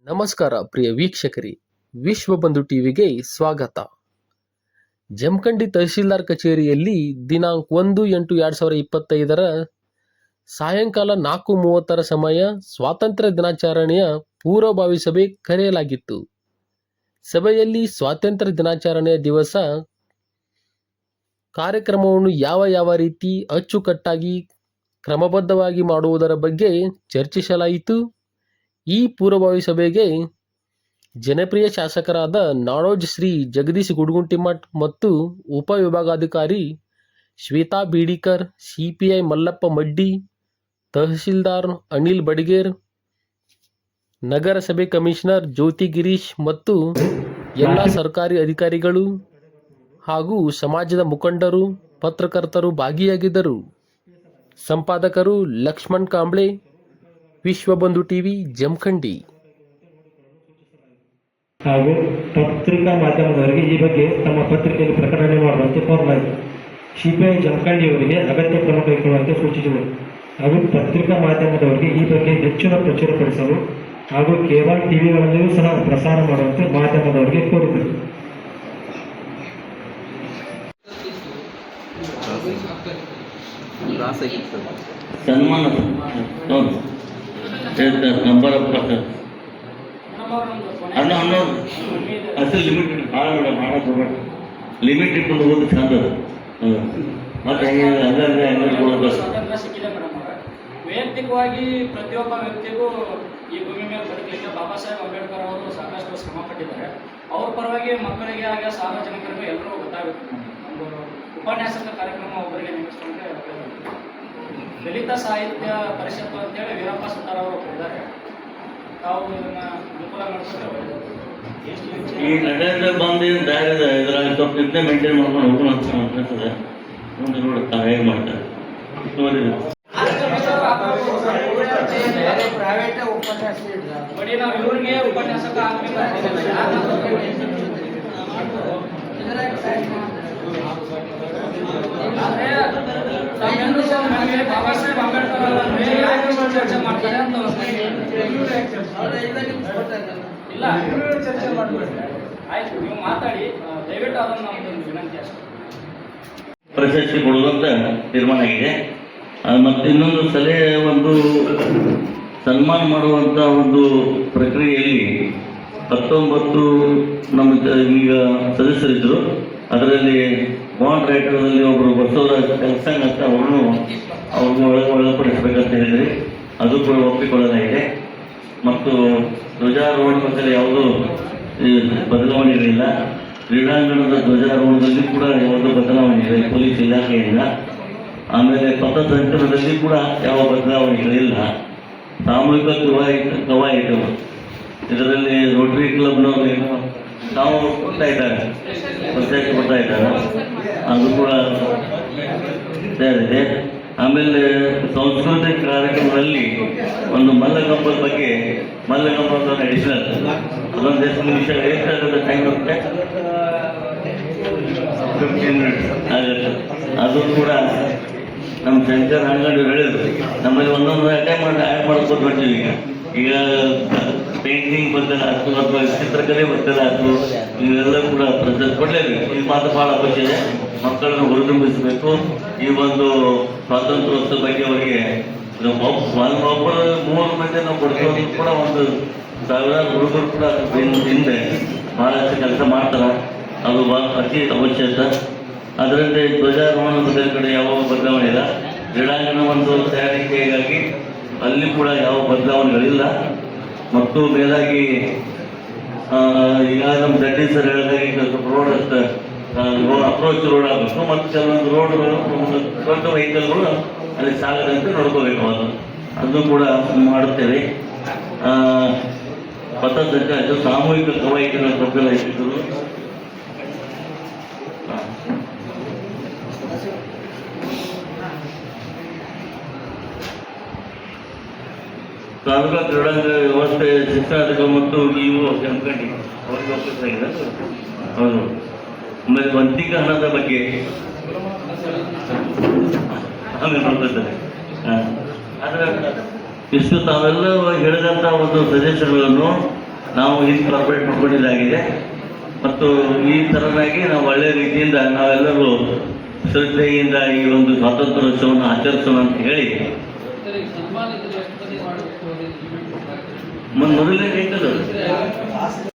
ನಮಸ್ಕಾರ ಪ್ರಿಯ ವೀಕ್ಷಕರಿ, ವಿಶ್ವಬಂಧು ಟಿವಿಗೆ ಸ್ವಾಗತ. ಜಮಖಂಡಿ ತಹಶೀಲ್ದಾರ್ ಕಚೇರಿಯಲ್ಲಿ ದಿನಾಂಕ 1/8/2025 ಸಾಯಂಕಾಲ 4:30 ಸಮಯ ಸ್ವಾತಂತ್ರ್ಯ ದಿನಾಚರಣೆಯ ಪೂರ್ವಭಾವಿ ಸಭೆ ಕರೆಯಲಾಗಿತ್ತು. ಸಭೆಯಲ್ಲಿ ಸ್ವಾತಂತ್ರ್ಯ ದಿನಾಚರಣೆಯ ದಿವಸ ಕಾರ್ಯಕ್ರಮವನ್ನು ಯಾವ ರೀತಿ ಅಚ್ಚುಕಟ್ಟಾಗಿ ಕ್ರಮಬದ್ಧವಾಗಿ ಮಾಡುವುದರ ಬಗ್ಗೆ ಚರ್ಚಿಸಲಾಯಿತು. ಈ ಪೂರ್ವಭಾವಿ ಸಭೆಗೆ ಜನಪ್ರಿಯ ಶಾಸಕರಾದ ನಾಡೋಜ ಶ್ರೀ ಜಗದೀಶ್ ಗುಡಗುಂಟಿಮಠ್ ಮತ್ತು ಉಪವಿಭಾಗಾಧಿಕಾರಿ ಶ್ವೇತಾ ಬೀಡಿಕರ್, ಸಿಪಿಐ ಮಲ್ಲಪ್ಪ ಮಡ್ಡಿ, ತಹಶೀಲ್ದಾರ್ ಅನಿಲ್ ಬಡಿಗೇರ್, ನಗರಸಭೆ ಕಮಿಷನರ್ ಜ್ಯೋತಿ ಗಿರೀಶ್ ಮತ್ತು ಎಲ್ಲ ಸರ್ಕಾರಿ ಅಧಿಕಾರಿಗಳು ಹಾಗೂ ಸಮಾಜದ ಮುಖಂಡರು, ಪತ್ರಕರ್ತರು ಭಾಗಿಯಾಗಿದ್ದರು. ಸಂಪಾದಕರು ಲಕ್ಷ್ಮಣ್ ಕಾಂಬ್ಳೆ, ವಿಶ್ವಬಂಧು ಟಿವಿ, ಜಮಖಂಡಿ. ಹಾಗೂ ಪತ್ರಿಕಾ ಮಾಧ್ಯಮದವರಿಗೆ ಈ ಬಗ್ಗೆ ತಮ್ಮ ಪತ್ರಿಕೆಯಲ್ಲಿ ಪ್ರಕಟಣೆ ಮಾಡುವಂತೆ ಕೋರಲಾಯಿತು. ಸಿಪಿಐ ಜಮಖಂಡಿಯವರಿಗೆ ಅಗತ್ಯ ಕ್ರಮ ಕೈಗೊಳ್ಳುವಂತೆ ಸೂಚಿಸಿದರು. ಹಾಗೂ ಪತ್ರಿಕಾ ಮಾಧ್ಯಮದವರಿಗೆ ಈ ಬಗ್ಗೆ ಹೆಚ್ಚಿನ ಪ್ರಚುರಪಡಿಸಲು ಹಾಗೂ ಕೇಬಲ್ ಟಿವಿಗಳಲ್ಲಿಯೂ ಸಹ ಪ್ರಸಾರ ಮಾಡುವಂತೆ ಮಾಧ್ಯಮದವರಿಗೆ ಕೋರಿದರು. ಸನ್ಮಾನ ನಂಬರ್ ಅಸಲು ಲಿಮಿಟ್ ಭಾಳ ಮಾಡೋದು ಲಿಮಿಟ್ ಇಟ್ಕೊಂಡು ಹೋಗೋದು ಚಂದ ಅದು. ಮತ್ತೆ ವೈಯಕ್ತಿಕವಾಗಿ ಪ್ರತಿಯೊಬ್ಬ ವ್ಯಕ್ತಿಗೂ ಈ ಭೂಮಿ ಮೇಲೆ ಬದುಕಲಿಕ್ಕೆ ಬಾಬಾ ಸಾಹೇಬ್ ಅಂಬೇಡ್ಕರ್ ಅವರು ಸಾಕಷ್ಟು ಶ್ರಮ ಪಟ್ಟಿದ್ದಾರೆ. ಅವ್ರ ಪರವಾಗಿ ಮಕ್ಕಳಿಗೆ ಹಾಗೆ ಸಾರ್ವಜನಿಕರಿಗೂ ಎಲ್ಲರೂ ಗೊತ್ತಾಗುತ್ತೆ. ಒಂದು ಉಪನ್ಯಾಸಕ ಕಾರ್ಯಕ್ರಮ ಒಬ್ಬರಿಗೆ ನೇಮಿಸಿಕೊಂಡ್ರೆ ದಲಿತ ಸಾಹಿತ್ಯ ಪರಿಷತ್ತು ಅಂತೇಳಿ ವೀರಪ್ಪ ಸುತ್ತಾರ್ ಅವರು ಇದ್ದಾರೆ. ತಾವು ಇದನ್ನ ಅನುಕೂಲ ಮಾಡ್ಕೊಳ್ತೇವೆ. ಈ ನಡೆದ ಬಂದು ಇದ್ರಾಗ ಸ್ವಲ್ಪ ಇದನ್ನೇ ಮೇಂಟೈನ್ ಮಾಡ್ಕೊಂಡು ಹೋಗೋಣ ಅಂತ ಅನ್ಸುತ್ತದೆ. ಮುಂದೆ ನೋಡುತ್ತಾ ಹೇಗೆ ಮಾಡ್ತಾರೆ ಬಡಿ ನಾವು ಇವ್ರಿಗೆ ಉಪನ್ಯಾಸಕ ಬಾಬಾ ಸಾಹೇಬ್ ಅಂಬೇಡ್ಕರ್ ಅವರನ್ನು ಚರ್ಚೆ ಮಾಡ್ತಾರೆ ಅಂತ ಇಲ್ಲ ಚರ್ಚೆ ಮಾಡ್ತಾರೆ. ಆಯ್ತು, ನೀವು ಮಾತಾಡಿ, ದಯವಿಟ್ಟು ಅದನ್ನು ನಮ್ದೊಂದು ವಿನಂತಿ ಅಷ್ಟೇ. ಪ್ರಶಸ್ತಿ ಕೊಡುವಂತ ತೀರ್ಮಾನ ಆಗಿದೆ. ಮತ್ತು ಇನ್ನೊಂದು ಸಲಹೆ, ಒಂದು ಸನ್ಮಾನ ಮಾಡುವಂಥ ಒಂದು ಪ್ರಕ್ರಿಯೆಯಲ್ಲಿ 19 ನಮ್ಮ ಈಗ ಸದಸ್ಯರಿದ್ದರು. ಅದರಲ್ಲಿ ಬಾಂಡ್ ರೈಟರ್ದಲ್ಲಿ ಒಬ್ಬರು ಬಸವರಾಜ್ ಕೆಲಸಂಗ ಅಂತ ಅವ್ರಿಗೂ ಒಳಪಡಿಸಬೇಕಂತ ಹೇಳಿದ್ರಿ. ಅದು ಕೂಡ ಒಪ್ಪಿಕೊಳ್ಳಲಾಗಿದೆ. ಮತ್ತು ಧ್ವಜಾರೋಹಣದಲ್ಲಿ ಯಾವುದೂ ಬದಲಾವಣೆಗಳಿಲ್ಲ. ಕ್ರೀಡಾಂಗಣದ ಧ್ವಜಾರೋಹಣದಲ್ಲಿ ಕೂಡ ಯಾವುದೂ ಬದಲಾವಣೆ ಇದೆ ಪೊಲೀಸ್ ಇಲಾಖೆಯಿಂದ. ಆಮೇಲೆ ಪಥಸಂಚಲನದಲ್ಲಿ ಕೂಡ ಯಾವ ಬದಲಾವಣೆಗಳಿಲ್ಲ. ಸಾಮೂಹಿಕ ಕವಾಯಿತು ಇದರಲ್ಲಿ ರೋಟರಿ ಕ್ಲಬ್ನವರು ಏನು ನಾವು ಕೊಡ್ತಾ ಇದ್ದಾರೆ, ಪ್ರತ್ಯೇಕ ಕೊಡ್ತಾ ಇದ್ದಾರೆ, ಅದು ಕೂಡ ಸೇರಿದೆ. ಆಮೇಲೆ ಸಾಂಸ್ಕೃತಿಕ ಕಾರ್ಯಕ್ರಮದಲ್ಲಿ ಒಂದು ಮಲ್ಲಕಂಬದ ಬಗ್ಗೆ, ಮಲ್ಲಕಂಬದ ಅಡಿಷನಲ್ ಅದೊಂದು 10 ನಿಮಿಷ ಎಷ್ಟಾಗುತ್ತೆ ಟೈಮ್ ಆಗುತ್ತೆ, 15 ಮಿನಿಟ್ಸ್ ಆಗುತ್ತೆ. ಅದು ಕೂಡ ನಮ್ಮ ಶಂಕರ್ ಅಂಗಡಿ ಹೇಳಿದ್ರು. ನಮ್ಮಲ್ಲಿ ಒಂದೊಂದು ಅಟೆಂಡ್ ಆ್ಯಡ್ ಮಾಡ್ಕೊಂಡು ಬರ್ತೀವಿ. ಈಗ ಪೇಂಟಿಂಗ್ ಬರ್ತಲ್ಲ ಆಯ್ತು ಅಥವಾ ಚಿತ್ರಕಲೆ ಬರ್ತಲ್ಲ ಆಯ್ತು, ಇವೆಲ್ಲ ಕೂಡ ಪ್ರಶಸ್ತಿ ಕೊಡಲೇಬೇಕು. ಈ ಮಾತು ಭಾಳ ಅವಶ್ಯ ಇದೆ. ಮಕ್ಕಳನ್ನು ಹುರಿದುಂಬಿಸಬೇಕು. ಈ ಒಂದು ಸ್ವಾತಂತ್ರ್ಯೋತ್ಸವ ಬಗ್ಗೆ ಅವರಿಗೆ ಒಬ್ಬರು 3 ಮಂದಿ ನಾವು ಕೊಡ್ತೀವಿ ಕೂಡ 1,000 ಹುಡುಗರು ಕೂಡ ಹಿಂದೆ ಭಾಳಷ್ಟು ಕೆಲಸ ಮಾಡ್ತಾರೆ. ಅದು ಅತಿ ಅವಶ್ಯಕ. ಅದರಿಂದ ಧ್ವಜಾರೋಹಣ ಬದಲ ಕಡೆ ಯಾವ ಬದಲಾವಣೆ ಇಲ್ಲ. ಕ್ರೀಡಾಂಗಣ ಒಂದು ತಯಾರಿಕೆಗಾಗಿ ಅಲ್ಲಿ ಕೂಡ ಯಾವ ಬದಲಾವಣೆಗಳಿಲ್ಲ. ಮತ್ತು ಮೇಲಾಗಿ ಈಗ ನಮ್ಮ ದಡ್ಡಿ ಸರ್ ಹೇಳಿದಾಗ ಈಗ ರೋಡ್ ಅಪ್ರೋಚ್ ರೋಡ್ ಆಗಬೇಕು. ಮತ್ತು ಕೆಲವೊಂದು ರೋಡ್ಗಳು ದೊಡ್ಡ ವೆಹಿಕಲ್ಗಳು ಅಲ್ಲಿ ಸಾಗದಂತೆ ನೋಡ್ಕೋಬೇಕು. ಅದು ಕೂಡ ಮಾಡುತ್ತೇವೆ. ಪಥಸಂಚಲನ ಸಾಮೂಹಿಕ ಕವಾಯಿತಿಗಳ ಬದಲಾಯಿಸಿದರು. ತಾಲೂಕಾ ಕ್ರೀಡಾಂಗಣ ವ್ಯವಸ್ಥೆ ಶಿಕ್ಷಣ ಮತ್ತು ಇವು ಜಮಖಂಡಿ ಅವ್ರಿಗೆ ಒಪ್ಪಿಸಾಗಿದೆ. ಹೌದು. ಆಮೇಲೆ ವಂತಿಕ ಹಣದ ಬಗ್ಗೆ ಆಮೇಲೆ ನೋಡ್ಕೊಳ್ತಾರೆ. ಆದರೆ ಇಷ್ಟು ತಾವೆಲ್ಲ ಹೇಳಿದಂಥ ಒಂದು ಸಜೆಷನ್ಗಳನ್ನು ನಾವು ಇನ್ಕಾರ್ಪೊರೇಟ್ ಮಾಡ್ಕೊಂಡಿದ್ದಾಗಿದೆ ಮತ್ತು ಈ ಥರನಾಗಿ ನಾವು ಒಳ್ಳೆಯ ರೀತಿಯಿಂದ ನಾವೆಲ್ಲರೂ ಶ್ರದ್ಧೆಯಿಂದ ಈ ಒಂದು ಸ್ವಾತಂತ್ರ್ಯೋತ್ಸವವನ್ನು ಆಚರಿಸೋಣ ಅಂತ ಹೇಳಿ ಮೊದಲನೇ ಐತಲ್ಲ